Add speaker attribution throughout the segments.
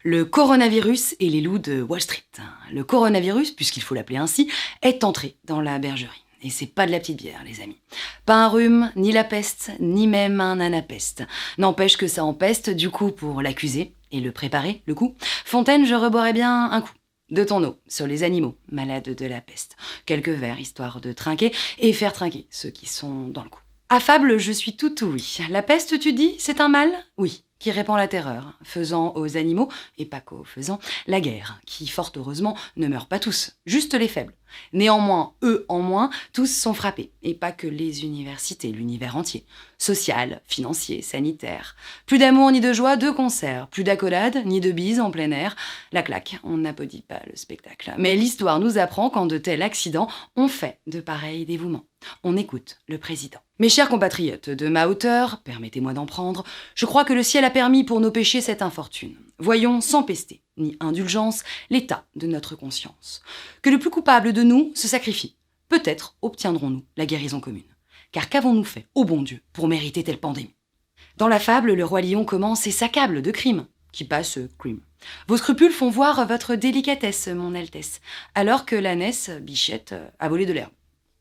Speaker 1: Le coronavirus et les loups de Wall Street. Le coronavirus, puisqu'il faut l'appeler ainsi, est entré dans la bergerie. Et c'est pas de la petite bière, les amis. Pas un rhume, ni la peste, ni même un anapeste. N'empêche que ça empeste, du coup, pour l'accuser et le préparer, le coup. Fontaine, je reboirais bien un coup. De ton eau, sur les animaux, malades de la peste. Quelques verres, histoire de trinquer, et faire trinquer ceux qui sont dans le coup. Affable, je suis tout oui. La peste, tu dis, c'est un mal? Oui, qui répand la terreur, faisant aux animaux, et pas qu'aux faisant, la guerre, qui, fort heureusement, ne meurent pas tous, juste les faibles. Néanmoins, eux en moins, tous sont frappés, et pas que les universités, l'univers entier. Social, financier, sanitaire. Plus d'amour ni de joie, de concert. Plus d'accolade, ni de bise en plein air. La claque, on n'applaudit pas le spectacle. Mais l'histoire nous apprend qu'en de tels accidents, on fait de pareils dévouements. On écoute le président. Mes chers compatriotes, de ma hauteur, permettez-moi d'en prendre, je crois que le ciel a permis pour nos péchés cette infortune. Voyons sans pester, ni indulgence, l'état de notre conscience. Que le plus coupable de nous se sacrifie. Peut-être obtiendrons-nous la guérison commune. Car qu'avons-nous fait, ô bon Dieu, pour mériter telle pandémie? Dans la fable, le roi lion commence et s'accable de crimes, qui passe crime. Vos scrupules font voir votre délicatesse, mon Altesse, alors que l'ânesse, bichette, a volé de l'herbe.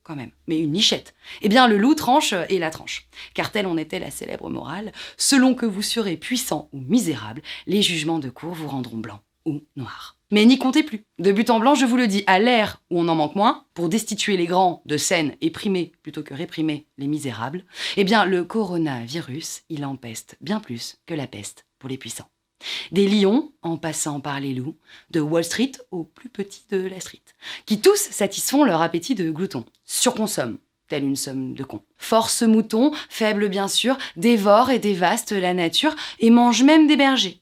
Speaker 1: Quand même, mais une nichette. Eh bien, le loup tranche et la tranche. Car telle en était la célèbre morale, selon que vous serez puissant ou misérable, les jugements de cour vous rendront blanc ou noir. Mais n'y comptez plus. De but en blanc, je vous le dis, à l'ère où on en manque moins, pour destituer les grands de scène et primer plutôt que réprimer les misérables, eh bien, le coronavirus, il empeste bien plus que la peste pour les puissants. Des lions, en passant par les loups, de Wall Street aux plus petits de la street, qui tous satisfont leur appétit de glouton, surconsomment, telle une somme de cons. Force mouton, faible bien sûr, dévorent et dévastent la nature et mangent même des bergers.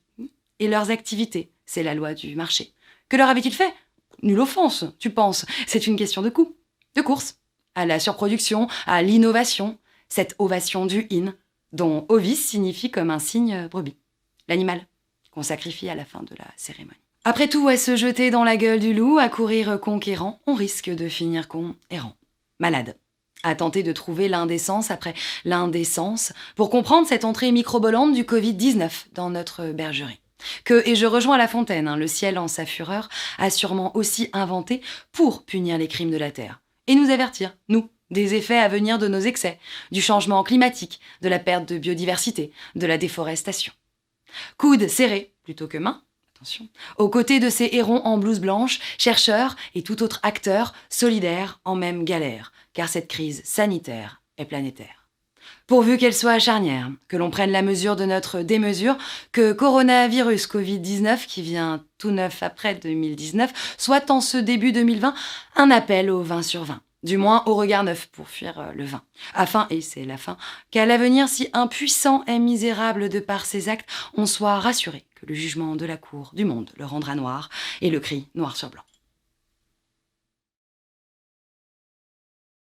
Speaker 1: Et leurs activités, c'est la loi du marché. Que leur avait-il fait? Nulle offense, tu penses, c'est une question de coût, de course, à la surproduction, à l'innovation, cette ovation du in, dont ovis signifie comme un signe brebis, l'animal qu'on sacrifie à la fin de la cérémonie. Après tout, à se jeter dans la gueule du loup, à courir conquérant, on risque de finir con errant. Malade. À tenter de trouver l'indécence après l'indécence pour comprendre cette entrée microbolante du Covid-19 dans notre bergerie. Et je rejoins La Fontaine, le ciel en sa fureur a sûrement aussi inventé pour punir les crimes de la terre. Et nous avertir, nous, des effets à venir de nos excès, du changement climatique, de la perte de biodiversité, de la déforestation. Coudes serrés, plutôt que mains, attention, aux côtés de ces hérons en blouse blanche, chercheurs et tout autre acteur solidaires en même galère, car cette crise sanitaire est planétaire. Pourvu qu'elle soit charnière, que l'on prenne la mesure de notre démesure, que coronavirus Covid-19, qui vient tout neuf après 2019, soit en ce début 2020 un appel au 20 sur 20. Du moins au regard neuf pour fuir le vin. Afin, et c'est la fin, qu'à l'avenir, si impuissant et misérable de par ses actes, on soit rassuré que le jugement de la cour du monde le rendra noir et le cri noir sur blanc.